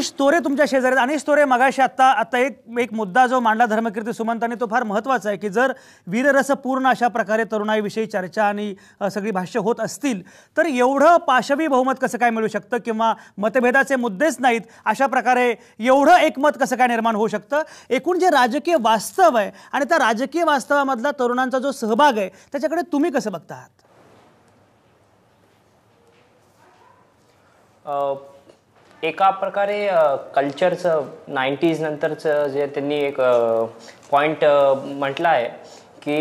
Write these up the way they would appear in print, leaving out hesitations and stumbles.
अनिश तोरे तुमच्या शेजारी. अनिश तोरे, मगाशी आता एक मुद्दा जो मांडला धर्मकीर्ती सुमंतांनी तो फार महत्त्वाचा आहे की जर वीररसपूर्ण अशा प्रकारे तरुणाईविषयी चर्चा आणि सगळी भाष्य होत असतील तर एवढं पाशवी बहुमत कसं काय मिळू शकतं किंवा मतभेदाचे मुद्देच नाहीत अशा प्रकारे एवढं एकमत कसं काय निर्माण होऊ शकतं. एकूण जे राजकीय वास्तव आहे आणि त्या राजकीय वास्तवामधला तरुणांचा जो सहभाग आहे त्याच्याकडे तुम्ही कसं बघता आहात? एका प्रकारे कल्चरचं 90s नंतरचं जे त्यांनी एक पॉइंट म्हटलं आहे की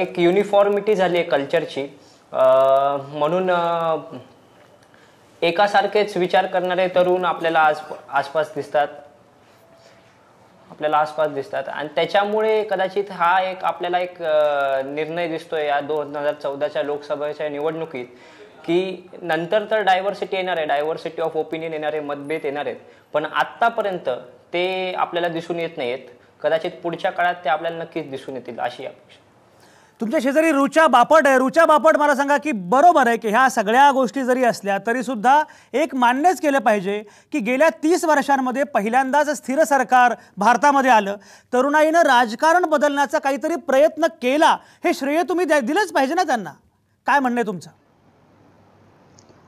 एक युनिफॉर्मिटी झाली आहे कल्चरची, म्हणून एकासारखेच विचार करणारे तरुण आपल्याला आसपास दिसतात आणि त्याच्यामुळे कदाचित हा एक आपल्याला एक निर्णय दिसतोय या 2014च्या लोकसभेच्या निवडणुकीत की नंतर तर डायव्हर्सिटी येणार आहे, डायव्हर्सिटी ऑफ ओपिनियन येणार आहे, मतभेद येणार आहेत, पण आत्तापर्यंत ते आपल्याला दिसून येत नाहीत. कदाचित पुढच्या काळात ते आपल्याला नक्कीच दिसून येतील अशी अपेक्षा. तुमच्या शेजारी रुचा बापट आहे. रुचा बापट, मला सांगा की बरोबर आहे की ह्या सगळ्या गोष्टी जरी असल्या तरी सुद्धा एक मान्यच केलं पाहिजे की गेल्या 30 वर्षांमध्ये पहिल्यांदाच स्थिर सरकार भारतामध्ये आलं, तरुणाईनं राजकारण बदलण्याचा काहीतरी प्रयत्न केला, हे श्रेय तुम्ही दिलंच पाहिजे ना त्यांना. काय म्हणणं आहे तुमचं?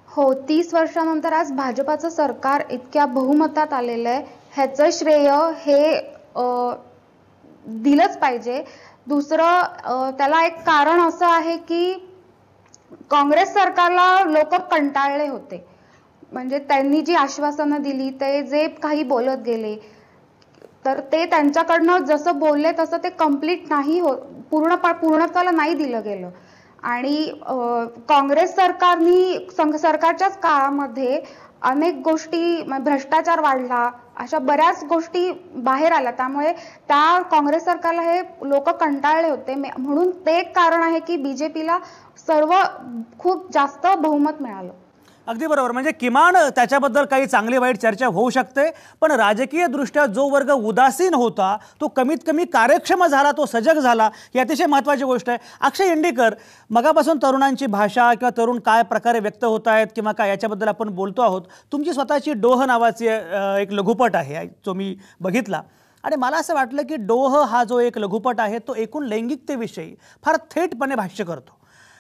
हो, 30 वर्षानंतर आज भाजपाचं सरकार इतक्या बहुमतात आलेलं आहे, ह्याचं श्रेय हे दिलंच पाहिजे. दुसरं त्याला एक कारण असं आहे की काँग्रेस सरकारला लोक कंटाळले होते. म्हणजे त्यांनी जी आश्वासनं दिली, ते जे काही बोलत गेले, तर ते त्यांच्याकडनं जसं बोलले तसं ते कंप्लीट नाही पूर्णत्वाला नाही दिलं गेलं. आणि काँग्रेस सरकारच्याच काळामध्ये अनेक गोष्टी, भ्रष्टाचार वाढला, अशा बऱ्याच गोष्टी बाहेर आल्या. त्यामुळे त्या काँग्रेस सरकारला हे लोक कंटाळले होते, म्हणून ते एक कारण आहे की बीजेपीला खूप जास्त बहुमत मिळालं. अगदी बरोबर. म्हणजे किमान त्याच्याबद्दल काही चांगली वाईट चर्चा होऊ शकते, पण राजकीय दृष्ट्या जो वर्ग उदासीन होता तो कमीत कमी कार्यक्षम झाला, तो सजग झाला, ही अतिशय महत्त्वाची गोष्ट आहे. अक्षय इंडिकर, मगापासून तरुणांची भाषा किंवा तरुण काय प्रकारे व्यक्त होत आहेत किंवा काय याच्याबद्दल आपण बोलतो आहोत. तुमची स्वतःची डोह नावाची एक लघुपट आहे जो मी बघितला आणि मला असं वाटलं की डोह हा जो एक लघुपट आहे तो एकूण लैंगिकतेविषयी फार थेटपणे भाष्य करतो.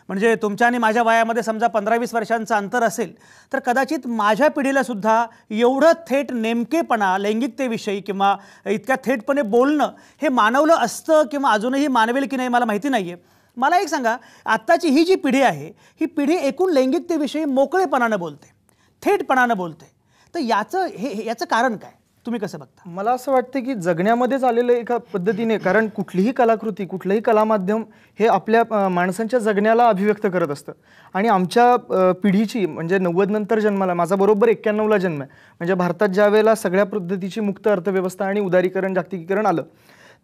म्हणजे तुमच्या आणि माझ्या वयामध्ये समजा 15-20 वर्षांचं अंतर असेल तर कदाचित माझ्या पिढीला सुद्धा एवढं थेट नेमकेपणा लैंगिकतेविषयी किंवा इतक्या थेटपणे बोलणं हे मानवलं असतं किंवा अजूनही मानवेल की नाही मला माहिती नाही आहे. मला एक सांगा, आत्ताची ही जी पिढी आहे ही पिढी एकूण लैंगिकतेविषयी मोकळेपणानं बोलते, थेटपणानं बोलते, तर याचं कारण काय, तुम्ही कसं बघता? मला असं वाटतं की जगण्यामध्येच आलेलं एका पद्धतीने, कारण कुठलीही कलाकृती, कुठलंही कलामाध्यम हे आपल्या माणसांच्या जगण्याला अभिव्यक्त करत असतं. आणि आमच्या पिढीची म्हणजे 90 नंतर जन्माला, माझा बरोबर 91ला जन्म आहे, म्हणजे भारतात ज्या वेळेला सगळ्या पद्धतीची मुक्त अर्थव्यवस्था आणि उदारीकरण, जागतिकीकरण आलं,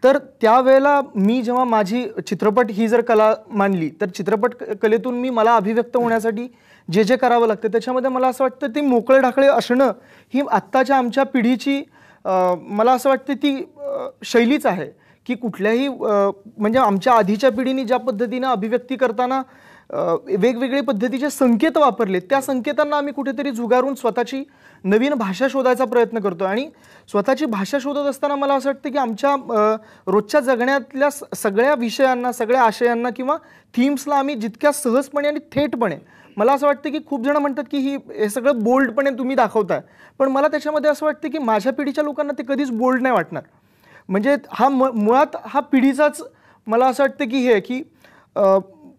तर त्यावेळेला मी जेव्हा माझी चित्रपट ही जर कला मानली तर चित्रपट कलेतून मला अभिव्यक्त होण्यासाठी जे जे करावं लागतं त्याच्यामध्ये मला असं वाटतं ती मोकळे ढाकळे असणं ही आत्ताच्या आमच्या पिढीची मला असं वाटतं ती शैलीच आहे की कुठल्याही म्हणजे आमच्या आधीच्या पिढीने ज्या पद्धतीने अभिव्यक्ती करताना वेगवेगळे पद्धतीचे संकेत वापरले, त्या संकेतांना आम्ही कुठेतरी झुगारून स्वतःची नवीन भाषा शोधायचा प्रयत्न करतो. आणि स्वतःची भाषा शोधत असताना मला असं वाटतं की आमच्या रोजच्या जगण्यातल्या सगळ्या विषयांना, सगळ्या आशयांना किंवा थीम्सला आम्ही जितक्या सहजपणे आणि थेटपणे, मला असं वाटतं की खूप जण म्हणतात की हे सगळं बोल्डपणे तुम्ही दाखवताय, पण मला त्याच्यामध्ये असं वाटतं की माझ्या पिढीच्या लोकांना ते कधीच बोल्ड नाही वाटणार. म्हणजे हा मुळात हा पिढीचाच मला असं वाटतं की हे की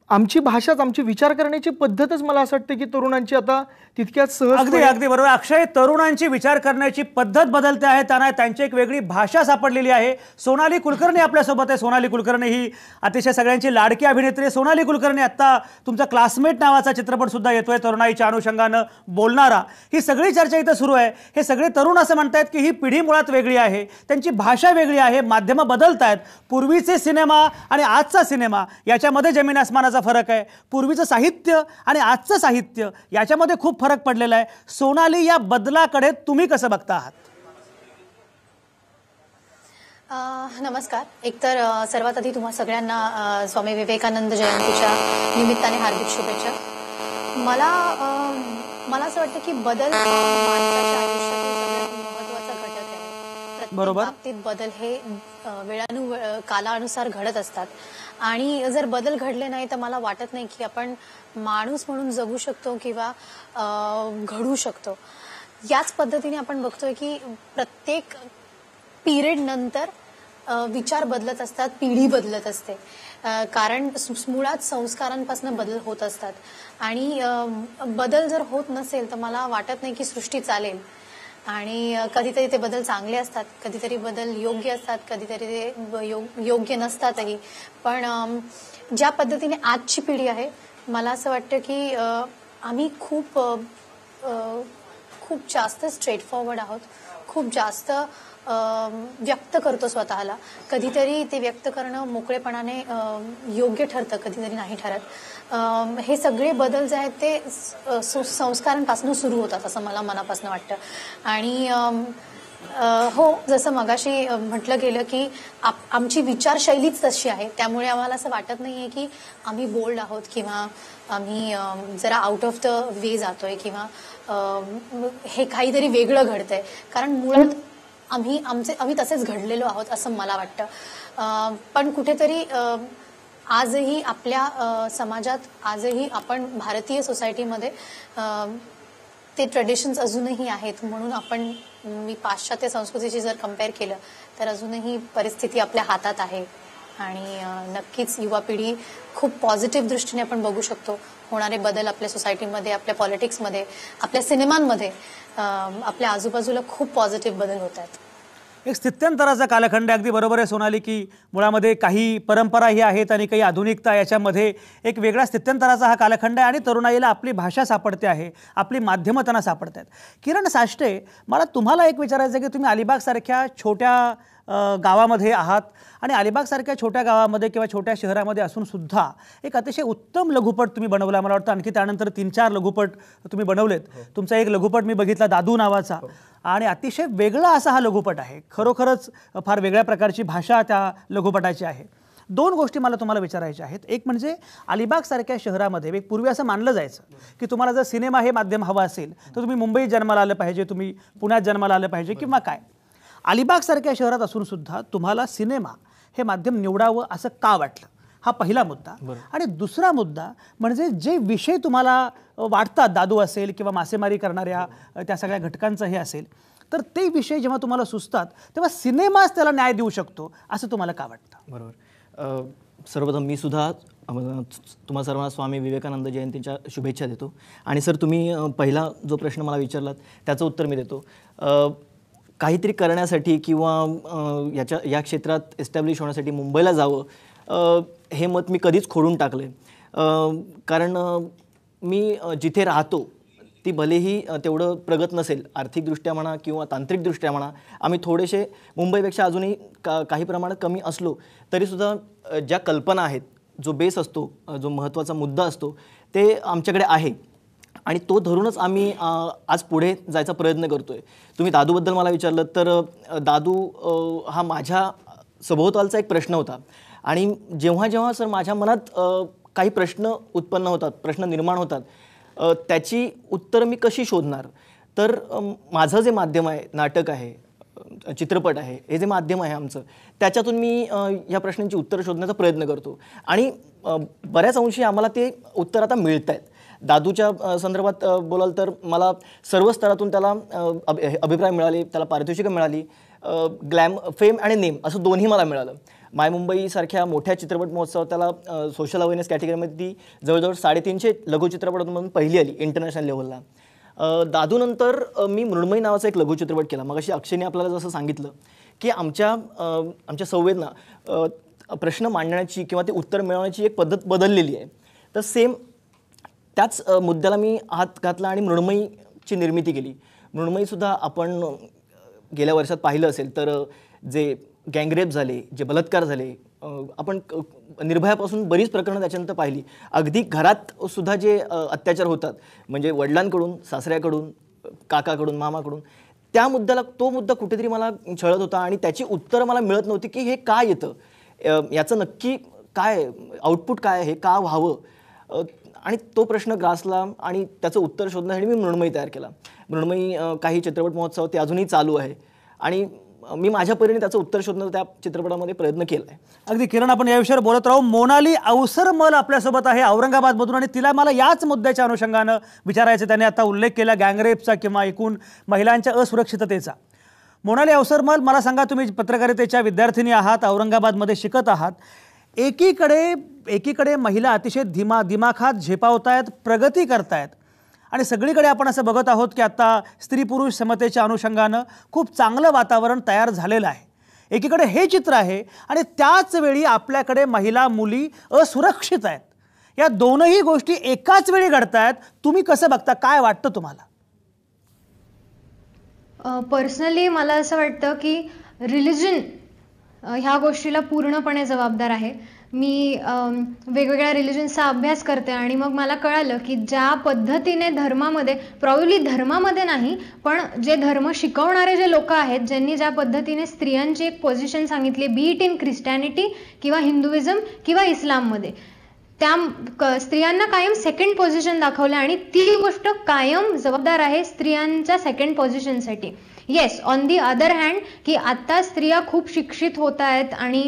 आमची भाषाच, आमची विचार करण्याची पद्धतच मला असं वाटतं की तरुणांची आता तितक्याच सहज. अगदी बरोबर अक्षय, तरुणांची विचार करण्याची पद्धत बदलते आहे, त्यांना त्यांची एक वेगळी भाषा सापडलेली आहे. सोनाली कुलकर्णी आपल्यासोबत आहे. सोनाली कुलकर्णी ही अतिशय सगळ्यांची लाडकी अभिनेत्री आहे. सोनाली कुलकर्णी, आता तुमचा क्लासमेट नावाचा चित्रपट सुद्धा येतोय तरुणाईच्या अनुषंगानं बोलणारा. ही सगळी चर्चा इथं सुरू आहे. हे सगळे तरुण असं म्हणतात की ही पिढी मुळात वेगळी आहे, त्यांची भाषा वेगळी आहे, माध्यमं बदलत आहेत. पूर्वीचे सिनेमा आणि आजचा सिनेमा याच्यामध्ये जमीन आसमानाचा फरक आहे. पूर्वीचं साहित्य आणि आजचं साहित्य याच्यामध्ये खूप फरक पडलेला आहे. सोनाली, या बदलाकडे तुम्ही कसं बघता आहात? नमस्कार. एकतर सर्वात आधी तुम्हा सगळ्यांना स्वामी विवेकानंद जयंतीच्या निमित्ताने हार्दिक शुभेच्छा. मला असं वाटतं की बदल माणसाच्या आयुष्यातील सगळ्यात महत्त्वाचा प्रत्येक बाबतीत बदल हे कालानुसार घडत असतात आणि जर बदल घडले नाही तर मला वाटत नाही की आपण माणूस म्हणून जगू शकतो किंवा घडू शकतो. याच पद्धतीने आपण बघतोय की प्रत्येक पिरियड नंतर विचार बदलत असतात, पिढी बदलत असते, कारण मुळात संस्कारांपासून बदल होत असतात आणि बदल जर होत नसेल तर मला वाटत नाही की सृष्टी चालेल. आणि कधीतरी ते बदल चांगले असतात, कधीतरी बदल योग्य असतात, कधीतरी ते योग्य नसतातही. पण ज्या पद्धतीने आजची पिढी आहे मला असं वाटतं की आम्ही खूप जास्त स्ट्रेट फॉरवर्ड आहोत, खूप जास्त व्यक्त करतो स्वतःला. कधीतरी ते व्यक्त करणं मोकळेपणाने योग्य ठरतं, कधीतरी नाही ठरत. हे सगळे बदल जे आहेत ते संस्कारांपासून सुरू होतात असं मला मनापासून वाटतं. आणि हो, जसं मगाशी म्हटलं गेलं की आमची विचारशैलीच तशी आहे, त्यामुळे आम्हाला असं वाटत नाहीये की आम्ही बोल्ड आहोत किंवा आम्ही जरा आउट ऑफ द वे जातोय किंवा हे काहीतरी वेगळं घडतंय, कारण मुळात आम्ही तसेच घडलेलो आहोत असं मला वाटतं. पण कुठेतरी आजही आपल्या समाजात, आजही आपण भारतीय सोसायटीमध्ये ते ट्रेडिशन्स अजूनही आहेत. म्हणून मी पाश्चात्य संस्कृतीची जर कम्पेअर केलं तर अजूनही परिस्थिती आपल्या हातात आहे आणि नक्कीच युवा पिढी खूप पॉझिटिव्ह दृष्टीने आपण बघू शकतो. होणारे बदल आपल्या सोसायटीमध्ये, आपल्या पॉलिटिक्समध्ये, आपल्या सिनेमांमध्ये, आपल्या आजूबाजूला खूप पॉझिटिव्ह बदल होत आहेत. एक स्थित्यंतराचा कालखंड, अगदी बरोबर आहे सोनाली, की मुळामध्ये काही परंपराही आहेत आणि काही आधुनिकता, याच्यामध्ये एक वेगळा स्थित्यंतराचा हा कालखंड आहे आणि तरुणाईला आपली भाषा सापडते आहे, आपली माध्यमं त्यांना सापडत आहेत. किरण साष्टे, मला तुम्हाला एक विचारायचं आहे की तुम्ही अलिबागसारख्या छोट्या गावामध्ये आहात आणि अलिबागसारख्या छोट्या गावामध्ये किंवा छोट्या शहरामध्ये असून सुद्धा एक अतिशय उत्तम लघुपट तुम्ही बनवला. मला वाटतं आणखी त्यानंतर 3-4 लघुपट तुम्ही बनवलेत. तुमचा एक लघुपट मी बघितला, दादू नावाचा, आणि अतिशय वेगळा असा हा लघुपट आहे. खरोखरच फार वेगळ्या प्रकारची भाषा त्या लघुपटाची आहे. 2 गोष्टी मला तुम्हाला विचारायच्या आहेत. एक म्हणजे अलिबागसारख्या शहरामध्ये एक पूर्वी असं मानलं जायचं की तुम्हाला जर सिनेमा हे माध्यम हवं असेल तर तुम्ही मुंबईत जन्माला आलं पाहिजे, तुम्ही पुण्यात जन्माला आलं पाहिजे किंवा काय. अलिबागसारख्या शहरात असून सुद्धा तुम्हाला सिनेमा हे माध्यम निवडावं असं का वाटलं, हा पहिला मुद्दा. आणि दुसरा मुद्दा म्हणजे जे विषय तुम्हाला वाटतात, दादू असेल किंवा मासेमारी करणाऱ्या त्या सगळ्या घटकांचं हे असेल, तर ते विषय जेव्हा तुम्हाला सुचतात तेव्हा सिनेमाच त्याला न्याय देऊ शकतो असं तुम्हाला का वाटतं? बरोबर. सर्वप्रथम मी सुद्धा तुम्हा सर्वांना स्वामी विवेकानंद जयंतीच्या शुभेच्छा देतो. आणि सर, तुम्ही पहिला जो प्रश्न मला विचारलात त्याचं उत्तर मी देतो. काहीतरी करण्यासाठी किंवा या क्षेत्रात एस्टॅब्लिश होण्यासाठी मुंबईला जावं हे मत मी कधीच खोडून टाकलं आहे. कारण मी जिथे राहतो ती भलेही तेवढं प्रगत नसेल, आर्थिकदृष्ट्या म्हणा किंवा तांत्रिकदृष्ट्या म्हणा, आम्ही थोडेसे मुंबईपेक्षा अजूनही काही प्रमाणात कमी असलो तरीसुद्धा ज्या कल्पना आहेत, जो बेस असतो, जो महत्त्वाचा मुद्दा असतो, ते आमच्याकडे आहे आणि तो धरूनच आम्ही आज पुढे जायचा प्रयत्न करतो आहे. तुम्ही दादूबद्दल मला विचारलं तर दादू हा माझ्या सभोवतालचा एक प्रश्न होता आणि जेव्हा जेव्हा सर माझ्या मनात काही प्रश्न उत्पन्न होतात, प्रश्न निर्माण होतात, त्याची उत्तरं मी कशी शोधणार. तर माझं जे माध्यम आहे, नाटक आहे, चित्रपट आहे, हे जे माध्यम आहे आमचं, त्याच्यातून मी ह्या प्रश्नांची उत्तरं शोधण्याचा प्रयत्न करतो आणि बऱ्याच अंशी आम्हाला ते उत्तर आता मिळत आहेत. दादूच्या संदर्भात बोलाल तर मला सर्व स्तरातून त्याला अभिप्राय मिळाले, त्याला पारितोषिकं मिळाली, फेम आणि नेम असं दोन्ही मला मिळालं. माय मुंबईसारख्या मोठ्या चित्रपट महोत्सवात त्याला सोशल अवेअरनेस कॅटेगरीमध्ये ती जवळजवळ 350 लघुचित्रपटांमधून पहिली आली इंटरनॅशनल लेव्हलला. दादूनंतर मी मृण्मयी नावाचा एक लघुचित्रपट केला. मग अशी अक्षयने आपल्याला जसं सांगितलं की आमच्या संवेदना, प्रश्न मांडण्याची किंवा ते उत्तर मिळवण्याची एक पद्धत बदललेली आहे. तर सेम त्याच मुद्द्याला मी हात घातला आणि मृण्मयीची निर्मिती केली. मृण्मयीसुद्धा आपण गेल्या वर्षात पाहिलं असेल तर जे गँगरेप झाले, जे बलात्कार झाले, आपण निर्भयापासून बरीच प्रकरणं त्याच्यानंतर पाहिली. अगदी घरात सुद्धा जे अत्याचार होतात, म्हणजे वडिलांकडून, सासऱ्याकडून, काकाकडून, मामाकडून, त्या मुद्द्याला तो मुद्दा कुठेतरी मला छळत होता आणि त्याची उत्तरं मला मिळत नव्हती की हे का येतं, याचं नक्की काय आउटपुट काय आहे, का व्हावं. आणि तो प्रश्न ग्रासला आणि त्याचं उत्तर शोधण्यासाठी मी मृण्मयी तयार केला. मृण्मयी काही चित्रपट महोत्सव ते अजूनही चालू आहे आणि मी माझ्या परीने त्याचं उत्तर शोधण्याचा त्या चित्रपटामध्ये प्रयत्न केला आहे. अगदी किरण, आपण या विषयावर बोलत राहू. मोनाली अवसरमल आपल्यासोबत आहे औरंगाबादमधून, आणि तिला मला याच मुद्द्याच्या अनुषंगानं विचारायचं. त्याने आता उल्लेख केला गँगरेपचा किंवा एकूण महिलांच्या असुरक्षिततेचा. मोनाली अवसरमल, मला सांगा, तुम्ही पत्रकारितेच्या विद्यार्थिनी आहात, औरंगाबादमध्ये शिकत आहात. एकीकडे महिला अतिशय दिमाखात झेपावतायत, प्रगती करतायत, आणि सगळीकडे आपण असं बघत आहोत की आता स्त्री पुरुष समतेच्या अनुषंगानं खूप चांगलं वातावरण तयार झालेलं आहे. एकीकडे हे चित्र आहे, आणि त्याच वेळी आपल्याकडे महिला मुली असुरक्षित आहेत. या दोनही गोष्टी एकाच वेळी घडतायत. तुम्ही कसं बघता, काय वाटतं तुम्हाला? पर्सनली मला असं वाटतं की रिलिजन ह्या गोष्टीला पूर्णपणे जबाबदार आहे. मी वेगवेगळ्या रिलिजन्सचा अभ्यास करते आणि मग मला कळालं की ज्या पद्धतीने धर्मामध्ये, प्रॉब्ली धर्मामध्ये नाही पण जे धर्म शिकवणारे जे लोक आहेत, ज्यांनी ज्या पद्धतीने स्त्रियांची एक पोझिशन सांगितली, बी इट इन ख्रिस्टॅनिटी किंवा हिंदुइझम किंवा इस्लाममध्ये, त्या स्त्रियांना कायम सेकंड पोझिशन दाखवलं, आणि ती गोष्ट कायम जबाबदार आहे स्त्रियांच्या सेकंड पोझिशनसाठी. Yes, on the other hand की आता स्त्रिया खूप शिक्षित होत आहेत आणि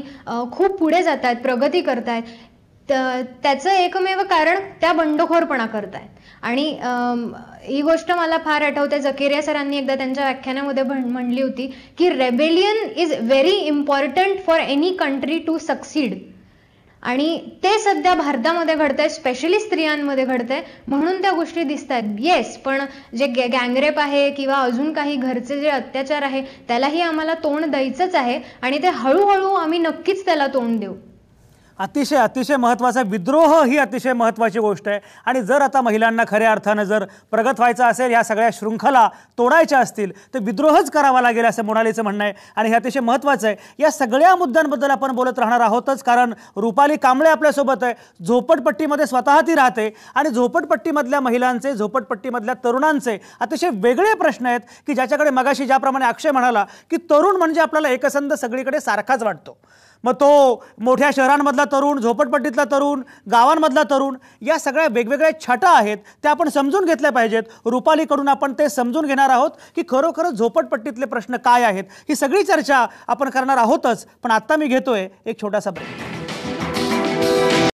खूप पुढे जात आहेत, प्रगती करत आहेत. त्याचं एकमेव कारण त्या बंडखोरपणा करतायत. आणि ही गोष्ट मला फार आठवते, झकेरिया सरांनी एकदा त्यांच्या व्याख्यानामध्ये म्हणली होती की rebellion is very important for any country to succeed. आणि ते सध्या भारतामध्ये घडतंय, स्पेशली स्त्रियांमध्ये घडतंय, म्हणून त्या गोष्टी दिसत आहेत. येस, पण जे गँगरेप आहे किंवा अजून काही घरचे जे अत्याचार आहे त्यालाही आम्हाला तोंड द्यायचंच आहे, आणि ते हळूहळू आम्ही नक्कीच त्याला तोंड देऊ. अतिशय महत्त्वाचा विद्रोह ही अतिशय महत्त्वाची गोष्ट आहे. आणि जर आता महिलांना खऱ्या अर्थानं जर प्रगत व्हायचं असेल, या सगळ्या शृंखला तोडायच्या असतील, तर विद्रोहच करावा लागेल असं मोनालीचं म्हणणं आहे. आणि हे अतिशय महत्त्वाचं आहे. या सगळ्या मुद्द्यांबद्दल आपण बोलत राहणार आहोतच, कारण रुपाली कांबळे आपल्यासोबत आहे. झोपडपट्टीमध्ये स्वतः ती राहते, आणि झोपडपट्टीमधल्या महिलांचे, झोपडपट्टीमधल्या तरुणांचे अतिशय वेगळे प्रश्न आहेत की ज्याच्याकडे मगाशी ज्याप्रमाणे अक्षय म्हणाला की तरुण म्हणजे आपल्याला एकसंध सगळीकडे सारखाच वाटतो. मग तो मोठ्या शहरांमधला तरुण, झोपडपट्टीतला तरुण, गावांमधला तरुण, या सगळ्या वेगवेगळ्या छटा आहेत, त्या आपण समजून घेतल्या पाहिजेत. रुपालीकडून आपण ते समजून घेणार आहोत की खरोखरच झोपडपट्टीतले प्रश्न काय आहेत. ही सगळी चर्चा आपण करणार आहोतच, पण आत्ता मी घेतोय एक छोटासा ब्रेक.